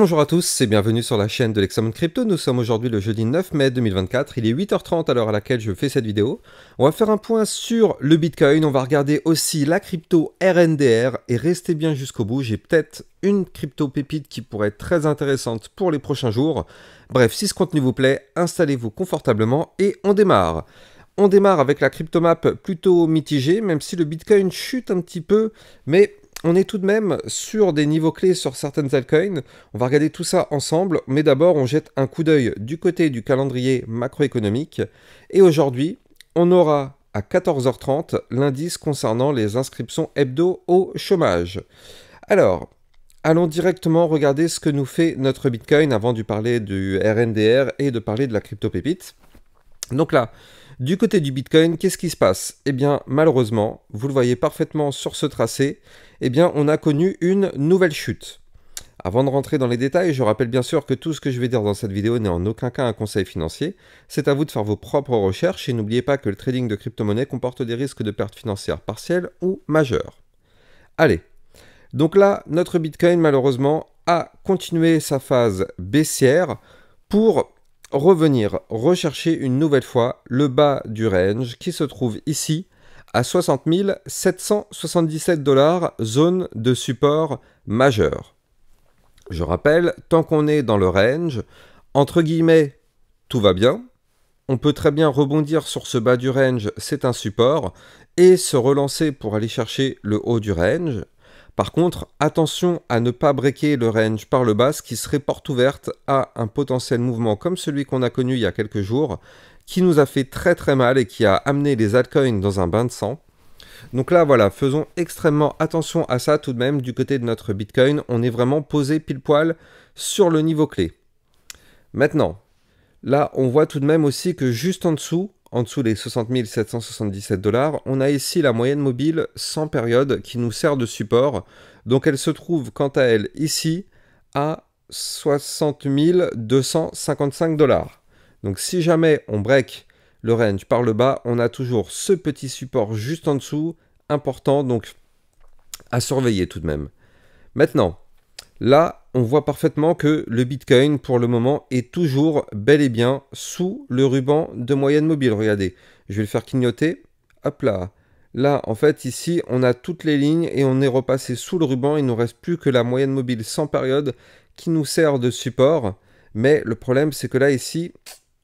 Bonjour à tous et bienvenue sur la chaîne de l'Hexamone Crypto. Nous sommes aujourd'hui le jeudi 9 mai 2024, il est 8h30 à l'heure à laquelle je fais cette vidéo. On va faire un point sur le Bitcoin, on va regarder aussi la crypto RNDR et restez bien jusqu'au bout, j'ai peut-être une crypto pépite qui pourrait être très intéressante pour les prochains jours. Bref, si ce contenu vous plaît, installez-vous confortablement et on démarre. On démarre avec la cryptomap plutôt mitigée, même si le Bitcoin chute un petit peu, mais on est tout de même sur des niveaux clés sur certaines altcoins. On va regarder tout ça ensemble, mais d'abord on jette un coup d'œil du côté du calendrier macroéconomique. Et aujourd'hui, on aura à 14h30 l'indice concernant les inscriptions hebdo au chômage. Alors, allons directement regarder ce que nous fait notre Bitcoin avant de parler du RNDR et de parler de la crypto pépite. Donc là, du côté du Bitcoin, qu'est-ce qui se passe? Eh bien, malheureusement, vous le voyez parfaitement sur ce tracé, eh bien, on a connu une nouvelle chute. Avant de rentrer dans les détails, je rappelle bien sûr que tout ce que je vais dire dans cette vidéo n'est en aucun cas un conseil financier. C'est à vous de faire vos propres recherches et n'oubliez pas que le trading de crypto-monnaie comporte des risques de pertes financières partielles ou majeures. Allez, donc là, notre Bitcoin, malheureusement, a continué sa phase baissière pour revenir rechercher une nouvelle fois le bas du range qui se trouve ici à 60 777 $, zone de support majeur. Je rappelle, tant qu'on est dans le range, entre guillemets, tout va bien. On peut très bien rebondir sur ce bas du range, c'est un support, et se relancer pour aller chercher le haut du range. Par contre, attention à ne pas breaker le range par le bas, ce qui serait porte ouverte à un potentiel mouvement comme celui qu'on a connu il y a quelques jours, qui nous a fait très très mal et qui a amené les altcoins dans un bain de sang. Donc là, voilà, faisons extrêmement attention à ça tout de même du côté de notre Bitcoin. On est vraiment posé pile poil sur le niveau clé. Maintenant, là, on voit tout de même aussi que juste en dessous des 60 777 $, on a ici la moyenne mobile sans période qui nous sert de support. Donc elle se trouve quant à elle ici à 60 255 $. Donc si jamais on break le range par le bas, on a toujours ce petit support juste en dessous, important, donc à surveiller tout de même. Maintenant, là, on voit parfaitement que le Bitcoin, pour le moment, est toujours bel et bien sous le ruban de moyenne mobile. Regardez, je vais le faire clignoter. Hop là. Là, en fait, ici, on a toutes les lignes et on est repassé sous le ruban. Il ne nous reste plus que la moyenne mobile sans période qui nous sert de support. Mais le problème, c'est que là, ici,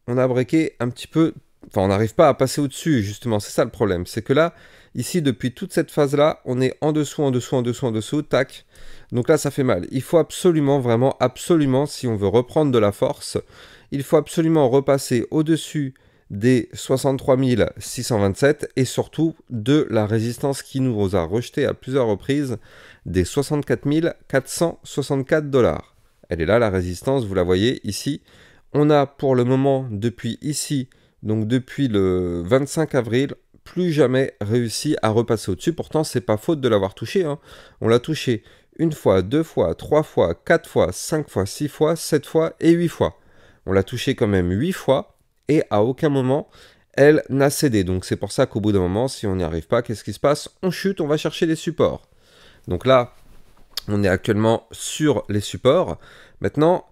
on a breaké un petit peu. Enfin, on n'arrive pas à passer au-dessus, justement. C'est ça le problème. C'est que là, ici, depuis toute cette phase-là, on est en dessous, tac. Donc là, ça fait mal. Il faut absolument, vraiment, absolument, si on veut reprendre de la force, il faut absolument repasser au-dessus des 63 627 et surtout de la résistance qui nous a rejeté à plusieurs reprises des 64 464 $. Elle est là, la résistance, vous la voyez ici. On a pour le moment, depuis ici, donc depuis le 25 avril, plus jamais réussi à repasser au-dessus. Pourtant, c'est pas faute de l'avoir touché, hein. On l'a touché une fois, deux fois, trois fois, quatre fois, cinq fois, six fois, sept fois et 8 fois. On l'a touché quand même 8 fois et à aucun moment elle n'a cédé. Donc c'est pour ça qu'au bout d'un moment, si on n'y arrive pas, qu'est-ce qui se passe? On chute, on va chercher des supports. Donc là, on est actuellement sur les supports. Maintenant,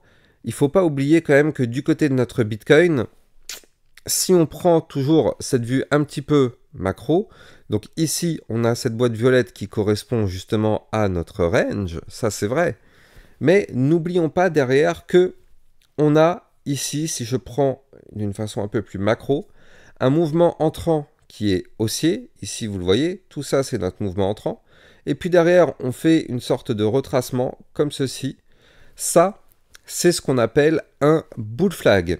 il ne faut pas oublier quand même que du côté de notre Bitcoin, si on prend toujours cette vue un petit peu macro, donc ici on a cette boîte violette qui correspond justement à notre range, ça c'est vrai, mais n'oublions pas derrière que on a ici, si je prends d'une façon un peu plus macro, un mouvement entrant qui est haussier, ici vous le voyez, tout ça c'est notre mouvement entrant, et puis derrière on fait une sorte de retracement comme ceci, ça c'est ce qu'on appelle un bull flag.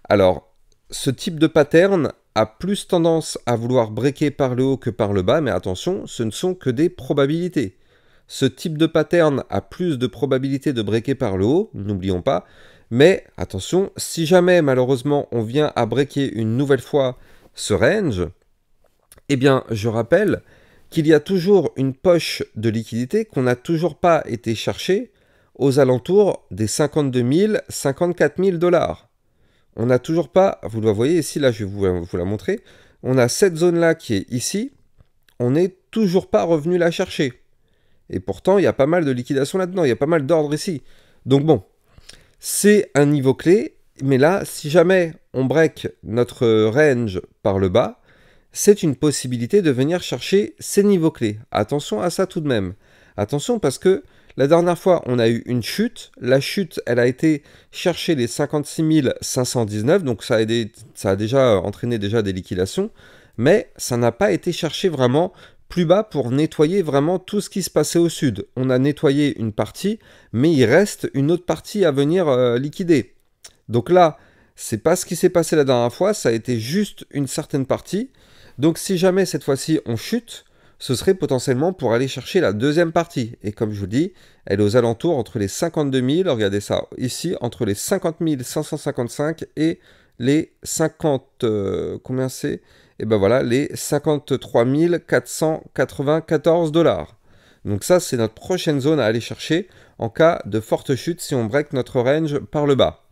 Alors, ce type de pattern a plus tendance à vouloir breaker par le haut que par le bas, mais attention, ce ne sont que des probabilités. Ce type de pattern a plus de probabilité de breaker par le haut, n'oublions pas, mais attention, si jamais malheureusement on vient à breaker une nouvelle fois ce range, eh bien je rappelle qu'il y a toujours une poche de liquidité qu'on n'a toujours pas été chercher aux alentours des 52 000, 54 000 $. On n'a toujours pas, vous le voyez ici, là je vais vous la montrer, on a cette zone-là qui est ici, on n'est toujours pas revenu la chercher. Et pourtant, il y a pas mal de liquidation là-dedans, il y a pas mal d'ordre ici. Donc bon, c'est un niveau clé, mais là, si jamais on break notre range par le bas, c'est une possibilité de venir chercher ces niveaux clés. Attention à ça tout de même. Attention parce que la dernière fois, on a eu une chute. La chute, elle a été chercher les 56 519, donc ça a déjà entraîné des liquidations, mais ça n'a pas été cherché vraiment plus bas pour nettoyer vraiment tout ce qui se passait au sud. On a nettoyé une partie, mais il reste une autre partie à venir liquider. Donc là, c'est pas ce qui s'est passé la dernière fois, ça a été juste une certaine partie. Donc si jamais cette fois-ci on chute, ce serait potentiellement pour aller chercher la deuxième partie. Et comme je vous dis, elle est aux alentours entre les 52 000, regardez ça ici, entre les 50 555 et les 50... combien c'est? Et ben voilà, les 53 494 dollars. Donc ça, c'est notre prochaine zone à aller chercher en cas de forte chute si on break notre range par le bas.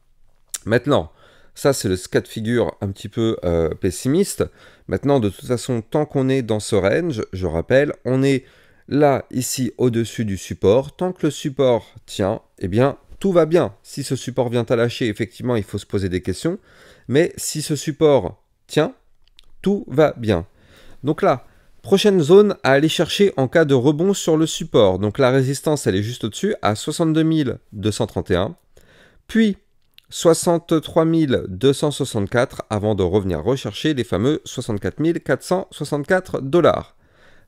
Maintenant, ça c'est le cas de figure un petit peu pessimiste. Maintenant, de toute façon, tant qu'on est dans ce range, je rappelle, on est là, ici, au-dessus du support. Tant que le support tient, eh bien, tout va bien. Si ce support vient à lâcher, effectivement, il faut se poser des questions. Mais si ce support tient, tout va bien. Donc là, prochaine zone à aller chercher en cas de rebond sur le support. Donc la résistance, elle est juste au-dessus, à 62 231. Puis 63 264 avant de revenir rechercher les fameux 64 464 dollars.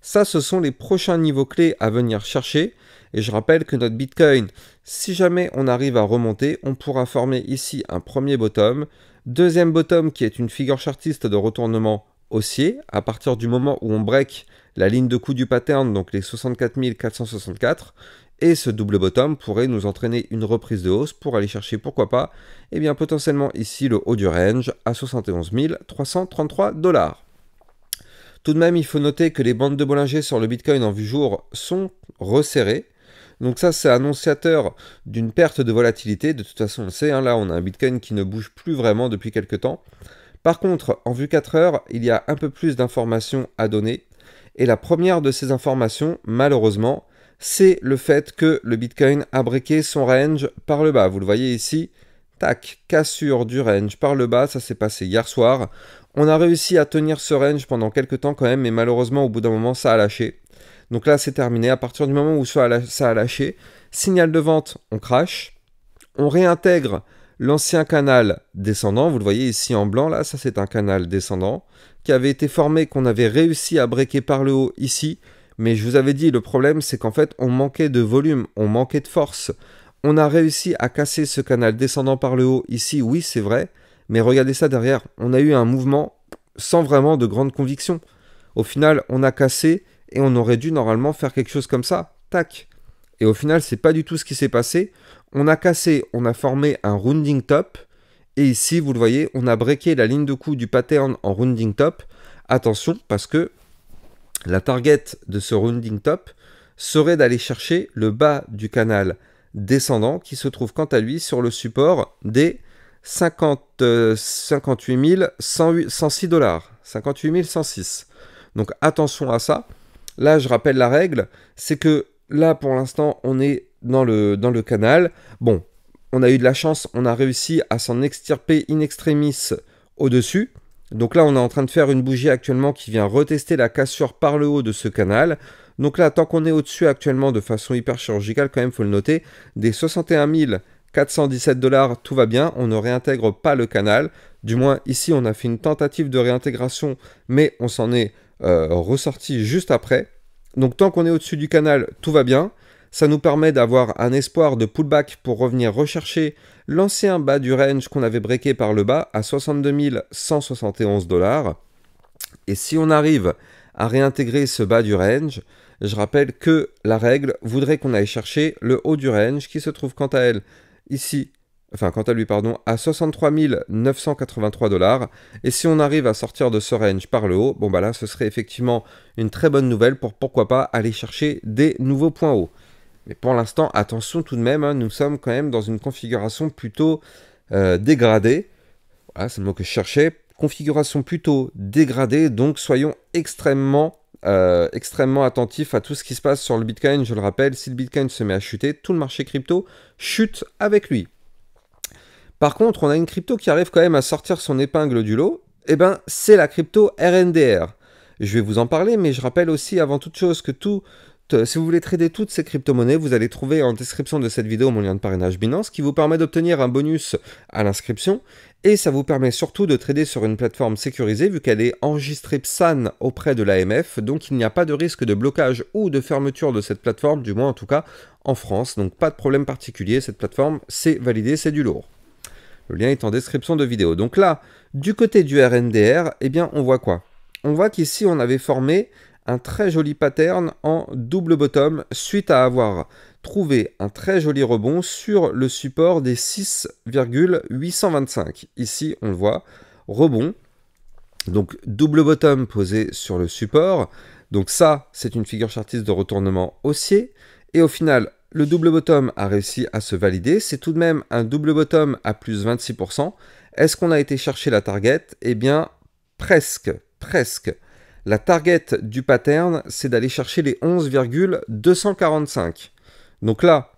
Ça, ce sont les prochains niveaux clés à venir chercher. Et je rappelle que notre Bitcoin, si jamais on arrive à remonter, on pourra former ici un premier bottom. Deuxième bottom qui est une figure chartiste de retournement haussier. À partir du moment où on break la ligne de coup du pattern, donc les 64 464. Et ce double bottom pourrait nous entraîner une reprise de hausse pour aller chercher, pourquoi pas, eh bien potentiellement ici le haut du range à 71 333 dollars. Tout de même, il faut noter que les bandes de Bollinger sur le Bitcoin en vue jour sont resserrées. Donc ça, c'est annonciateur d'une perte de volatilité. De toute façon, on le sait, hein, là, on a un Bitcoin qui ne bouge plus vraiment depuis quelques temps. Par contre, en vue 4 heures, il y a un peu plus d'informations à donner. Et la première de ces informations, malheureusement, c'est le fait que le Bitcoin a breaké son range par le bas. Vous le voyez ici, tac, cassure du range par le bas, ça s'est passé hier soir. On a réussi à tenir ce range pendant quelques temps quand même, mais malheureusement, au bout d'un moment, ça a lâché. Donc là, c'est terminé. À partir du moment où ça a lâché, signal de vente, on crash. On réintègre l'ancien canal descendant. Vous le voyez ici en blanc, là, ça c'est un canal descendant qui avait été formé, qu'on avait réussi à breaker par le haut ici. Mais je vous avais dit, le problème, c'est qu'en fait, on manquait de volume, on manquait de force. On a réussi à casser ce canal descendant par le haut ici, oui, c'est vrai. Mais regardez ça derrière, on a eu un mouvement sans vraiment de grande conviction. Au final, on a cassé et on aurait dû normalement faire quelque chose comme ça. Tac. Et au final, c'est pas du tout ce qui s'est passé. On a cassé, on a formé un rounding top. Et ici, vous le voyez, on a breaké la ligne de coup du pattern en rounding top. Attention, parce que la target de ce rounding top serait d'aller chercher le bas du canal descendant qui se trouve quant à lui sur le support des 58 106 dollars. 58 106. Donc attention à ça. Là, je rappelle la règle, c'est que là, pour l'instant, on est dans le canal. Bon, on a eu de la chance, on a réussi à s'en extirper in extremis au-dessus. Donc là, on est en train de faire une bougie actuellement qui vient retester la cassure par le haut de ce canal. Donc là, tant qu'on est au-dessus actuellement de façon hyper chirurgicale, quand même, il faut le noter, des 61 417 dollars, tout va bien, on ne réintègre pas le canal. Du moins, ici, on a fait une tentative de réintégration, mais on s'en est ressorti juste après. Donc tant qu'on est au-dessus du canal, tout va bien. Ça nous permet d'avoir un espoir de pullback pour revenir rechercher l'ancien bas du range qu'on avait breaké par le bas à 62 171 dollars. Et si on arrive à réintégrer ce bas du range, je rappelle que la règle voudrait qu'on aille chercher le haut du range qui se trouve quant à elle ici, quant à lui, à 63 983 dollars. Et si on arrive à sortir de ce range par le haut, bon bah là, ce serait effectivement une très bonne nouvelle pour pourquoi pas aller chercher des nouveaux points hauts. Mais pour l'instant, attention tout de même, hein, nous sommes quand même dans une configuration plutôt dégradée. Voilà, c'est le mot que je cherchais. Configuration plutôt dégradée, donc soyons extrêmement attentifs à tout ce qui se passe sur le Bitcoin. Je le rappelle, si le Bitcoin se met à chuter, tout le marché crypto chute avec lui. Par contre, on a une crypto qui arrive quand même à sortir son épingle du lot, et ben c'est la crypto RNDR. Je vais vous en parler, mais je rappelle aussi avant toute chose que si vous voulez trader toutes ces crypto-monnaies, vous allez trouver en description de cette vidéo mon lien de parrainage Binance qui vous permet d'obtenir un bonus à l'inscription et ça vous permet surtout de trader sur une plateforme sécurisée vu qu'elle est enregistrée PSAN auprès de l'AMF, donc il n'y a pas de risque de blocage ou de fermeture de cette plateforme, du moins en tout cas en France, donc pas de problème particulier, cette plateforme c'est validé, c'est du lourd. Le lien est en description de vidéo. Donc là, du côté du RNDR, eh bien on voit quoi? On voit qu'ici on avait formé un très joli pattern en double bottom suite à avoir trouvé un très joli rebond sur le support des 6,825. Ici, on le voit, rebond. Donc, double bottom posé sur le support. Donc ça, c'est une figure chartiste de retournement haussier. Et au final, le double bottom a réussi à se valider. C'est tout de même un double bottom à plus 26%. Est-ce qu'on a été chercher la target? Eh bien, presque. La target du pattern, c'est d'aller chercher les 11,245. Donc là,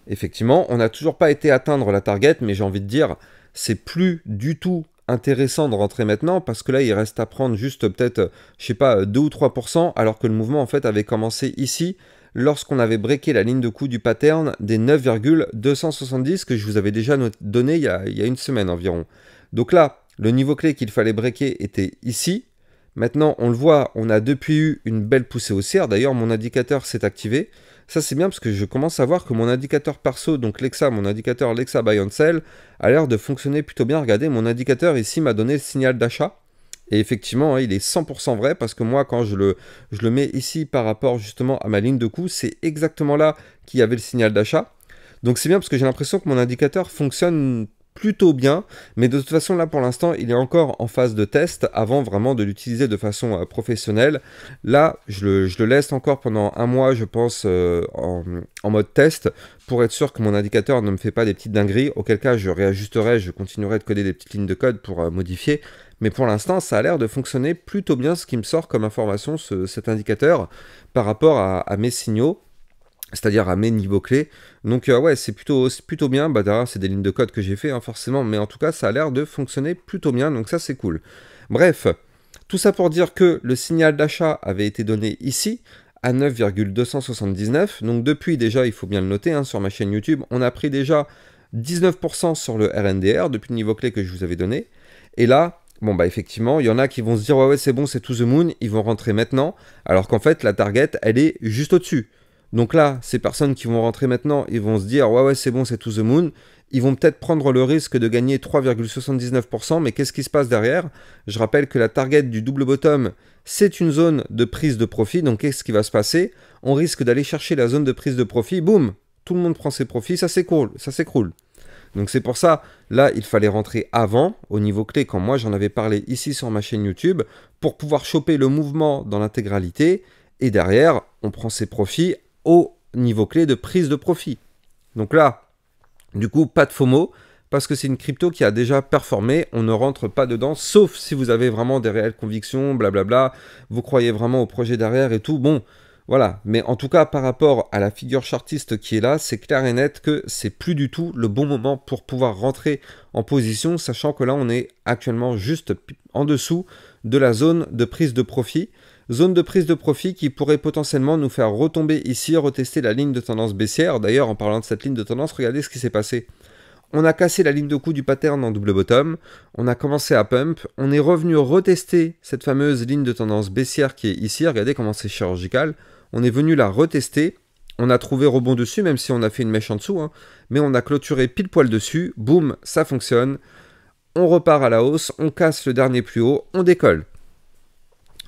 effectivement, on n'a toujours pas été atteindre la target, mais j'ai envie de dire, c'est plus du tout intéressant de rentrer maintenant, parce que là, il reste à prendre juste peut-être, je sais pas, 2 ou 3%, alors que le mouvement, en fait, avait commencé ici, lorsqu'on avait breaké la ligne de coup du pattern des 9,270 que je vous avais déjà donné il y a une semaine environ. Donc là, le niveau clé qu'il fallait breaker était ici. Maintenant, on le voit, on a depuis eu une belle poussée haussière. D'ailleurs, mon indicateur s'est activé. Ça, c'est bien parce que je commence à voir que mon indicateur perso, donc Lexa, mon indicateur Lexa Buy and Sell, a l'air de fonctionner plutôt bien. Regardez, mon indicateur ici m'a donné le signal d'achat. Et effectivement, il est 100% vrai parce que moi, quand je le mets ici par rapport justement à ma ligne de coup, c'est exactement là qu'il y avait le signal d'achat. Donc c'est bien parce que j'ai l'impression que mon indicateur fonctionne plutôt bien, mais de toute façon là pour l'instant il est encore en phase de test avant vraiment de l'utiliser de façon professionnelle. Là je le laisse encore pendant un mois je pense en mode test pour être sûr que mon indicateur ne me fait pas des petites dingueries, auquel cas je réajusterai, je continuerai de coder des petites lignes de code pour modifier, mais pour l'instant ça a l'air de fonctionner plutôt bien ce qui me sort comme information cet indicateur par rapport à mes signaux, c'est-à-dire à mes niveaux clés. Donc ouais, c'est plutôt bien. Bah derrière, c'est des lignes de code que j'ai fait, hein, forcément, mais en tout cas, ça a l'air de fonctionner plutôt bien, donc ça, c'est cool. Bref, tout ça pour dire que le signal d'achat avait été donné ici, à 9,279. Donc depuis, déjà, il faut bien le noter, hein, sur ma chaîne YouTube, on a pris déjà 19% sur le RNDR, depuis le niveau clé que je vous avais donné. Et là, bon bah effectivement, il y en a qui vont se dire, ouais, c'est bon, c'est to the moon, ils vont rentrer maintenant, alors qu'en fait, la target, elle est juste au-dessus. Donc là, ces personnes qui vont rentrer maintenant, ils vont se dire « Ouais, c'est bon, c'est to the moon ». Ils vont peut-être prendre le risque de gagner 3,79%, mais qu'est-ce qui se passe derrière? Je rappelle que la target du double bottom, c'est une zone de prise de profit. Donc qu'est-ce qui va se passer? On risque d'aller chercher la zone de prise de profit. Boum! Tout le monde prend ses profits, ça s'écroule. Donc c'est pour ça, là, il fallait rentrer avant, au niveau clé, quand moi j'en avais parlé ici sur ma chaîne YouTube, pour pouvoir choper le mouvement dans l'intégralité. Et derrière, on prend ses profits au niveau clé de prise de profit. Donc là, du coup, pas de FOMO, parce que c'est une crypto qui a déjà performé, on ne rentre pas dedans, sauf si vous avez vraiment des réelles convictions, blablabla, vous croyez vraiment au projet derrière et tout, bon, voilà. Mais en tout cas, par rapport à la figure chartiste qui est là, c'est clair et net que c'est plus du tout le bon moment pour pouvoir rentrer en position, sachant que là, on est actuellement juste en dessous de la zone de prise de profit. Zone de prise de profit qui pourrait potentiellement nous faire retomber ici, retester la ligne de tendance baissière. D'ailleurs, en parlant de cette ligne de tendance, regardez ce qui s'est passé. On a cassé la ligne de coup du pattern en double bottom, on a commencé à pump, on est revenu retester cette fameuse ligne de tendance baissière qui est ici. Regardez comment c'est chirurgical. On est venu la retester, on a trouvé rebond dessus, même si on a fait une mèche en dessous, hein, mais on a clôturé pile poil dessus, boum, ça fonctionne. On repart à la hausse, on casse le dernier plus haut, on décolle.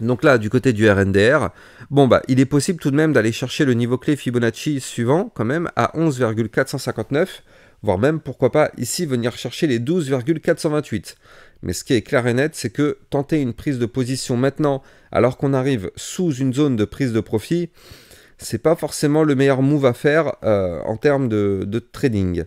Donc là, du côté du RNDR, bon bah, il est possible tout de même d'aller chercher le niveau clé Fibonacci suivant, quand même, à 11,459, voire même, pourquoi pas, ici, venir chercher les 12,428. Mais ce qui est clair et net, c'est que tenter une prise de position maintenant, alors qu'on arrive sous une zone de prise de profit, c'est pas forcément le meilleur move à faire en termes de trading.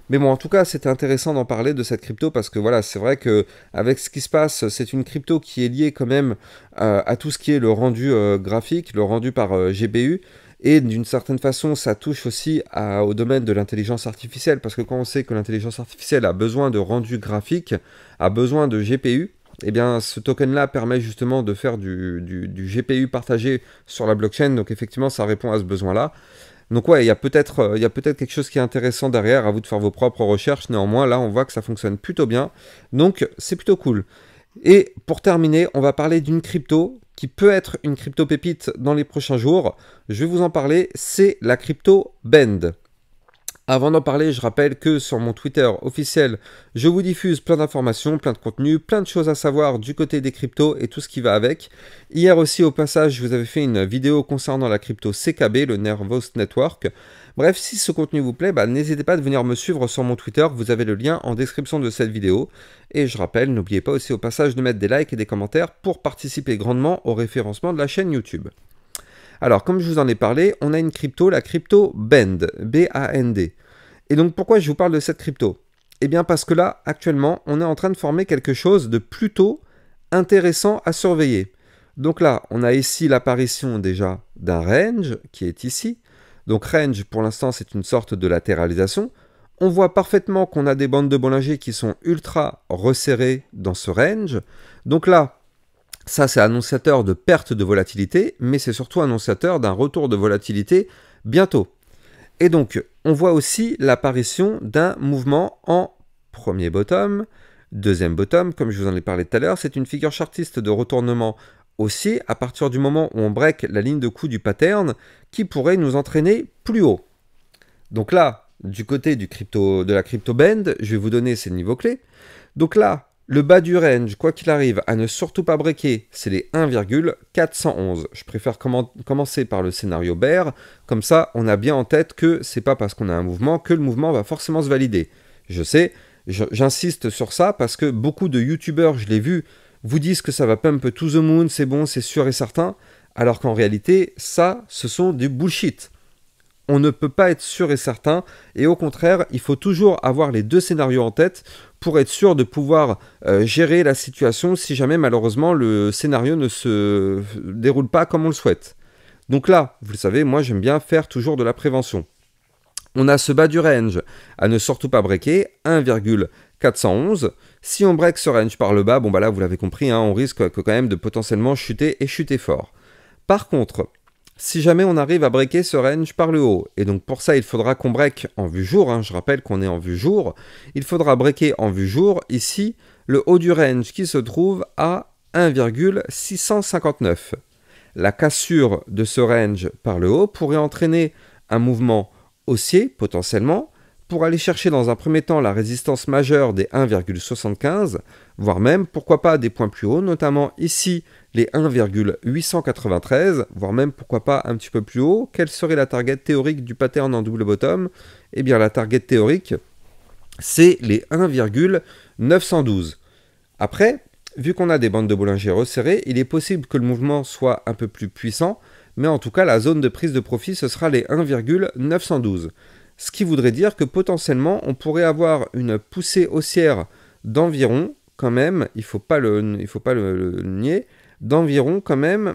Mais bon, en tout cas, c'était intéressant d'en parler de cette crypto parce que voilà, c'est vrai que avec ce qui se passe, c'est une crypto qui est liée quand même à tout ce qui est le rendu graphique, le rendu par GPU. Et d'une certaine façon, ça touche aussi au domaine de l'intelligence artificielle, parce que quand on sait que l'intelligence artificielle a besoin de rendu graphique, a besoin de GPU, eh bien ce token-là permet justement de faire du GPU partagé sur la blockchain, donc effectivement ça répond à ce besoin-là. Donc ouais, il y a peut-être quelque chose qui est intéressant derrière, à vous de faire vos propres recherches, néanmoins là on voit que ça fonctionne plutôt bien, donc c'est plutôt cool. Et pour terminer, on va parler d'une crypto qui peut être une crypto pépite dans les prochains jours. Je vais vous en parler, c'est la crypto Bend. Avant d'en parler, je rappelle que sur mon Twitter officiel, je vous diffuse plein d'informations, plein de contenus, plein de choses à savoir du côté des cryptos et tout ce qui va avec. Hier aussi, au passage, je vous avais fait une vidéo concernant la crypto CKB, le Nervos Network. Bref, si ce contenu vous plaît, n'hésitez pas à venir me suivre sur mon Twitter, vous avez le lien en description de cette vidéo. Et je rappelle, n'oubliez pas aussi au passage de mettre des likes et des commentaires pour participer grandement au référencement de la chaîne YouTube. Alors, comme je vous en ai parlé, on a une crypto, la crypto Bend, B-A-N-D. Et donc, pourquoi je vous parle de cette crypto? Eh bien, parce que là, actuellement, on est en train de former quelque chose de plutôt intéressant à surveiller. Donc là, on a ici l'apparition déjà d'un range, qui est ici. Donc range, pour l'instant, c'est une sorte de latéralisation. On voit parfaitement qu'on a des bandes de Bollinger qui sont ultra resserrées dans ce range. Donc là, ça, c'est annonciateur de perte de volatilité, mais c'est surtout annonciateur d'un retour de volatilité bientôt. Et donc, on voit aussi l'apparition d'un mouvement en premier bottom, deuxième bottom, comme je vous en ai parlé tout à l'heure. C'est une figure chartiste de retournement haussier à partir du moment où on break la ligne de coup du pattern qui pourrait nous entraîner plus haut. Donc là, du côté de la crypto Bend, je vais vous donner ces niveaux clés. Donc là, le bas du range, quoi qu'il arrive, à ne surtout pas breaker, c'est les 1,411. Je préfère commencer par le scénario bear, comme ça on a bien en tête que c'est pas parce qu'on a un mouvement que le mouvement va forcément se valider. Je sais, j'insiste sur ça parce que beaucoup de youtubeurs, je l'ai vu, vous disent que ça va pump to the moon, c'est bon, c'est sûr et certain, alors qu'en réalité, ça, ce sont du bullshit. On ne peut pas être sûr et certain, et au contraire, il faut toujours avoir les deux scénarios en tête pour être sûr de pouvoir gérer la situation si jamais malheureusement le scénario ne se déroule pas comme on le souhaite. Donc là, vous le savez, moi j'aime bien faire toujours de la prévention. On a ce bas du range à ne surtout pas breaker, 1,411. Si on break ce range par le bas, bon bah là vous l'avez compris, hein, on risque quand même de potentiellement chuter et chuter fort. Par contre, si jamais on arrive à breaker ce range par le haut, et donc pour ça il faudra qu'on break en vue jour, hein, je rappelle qu'on est en vue jour, il faudra breaker en vue jour ici le haut du range qui se trouve à 1,659. La cassure de ce range par le haut pourrait entraîner un mouvement haussier potentiellement pour aller chercher dans un premier temps la résistance majeure des 1,75, voire même pourquoi pas des points plus hauts, notamment ici les 1,893, voire même pourquoi pas un petit peu plus haut. Quelle serait la target théorique du pattern en double bottom? Eh bien la target théorique, c'est les 1,912. Après, vu qu'on a des bandes de Bollinger resserrées, il est possible que le mouvement soit un peu plus puissant, mais en tout cas la zone de prise de profit, ce sera les 1,912. Ce qui voudrait dire que potentiellement, on pourrait avoir une poussée haussière d'environ, quand même, il ne faut pas le nier, d'environ quand même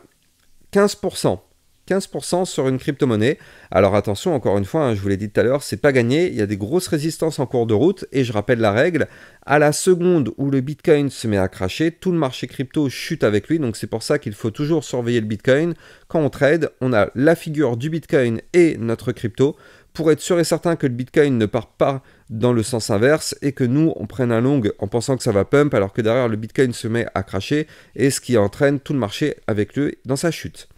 15%. 15% sur une crypto-monnaie. Alors attention, encore une fois, hein, je vous l'ai dit tout à l'heure, c'est pas gagné, il y a des grosses résistances en cours de route, et je rappelle la règle, à la seconde où le Bitcoin se met à cracher, tout le marché crypto chute avec lui, donc c'est pour ça qu'il faut toujours surveiller le Bitcoin. Quand on trade, on a la figure du Bitcoin et notre crypto, pour être sûr et certain que le Bitcoin ne part pas dans le sens inverse et que nous, on prenne un long en pensant que ça va pump alors que derrière le Bitcoin se met à cracher et ce qui entraîne tout le marché avec lui dans sa chute.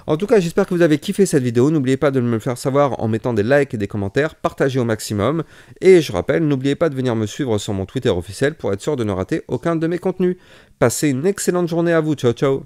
En tout cas, j'espère que vous avez kiffé cette vidéo. N'oubliez pas de me le faire savoir en mettant des likes et des commentaires, partagez au maximum. Et je rappelle, n'oubliez pas de venir me suivre sur mon Twitter officiel pour être sûr de ne rater aucun de mes contenus. Passez une excellente journée à vous. Ciao, ciao.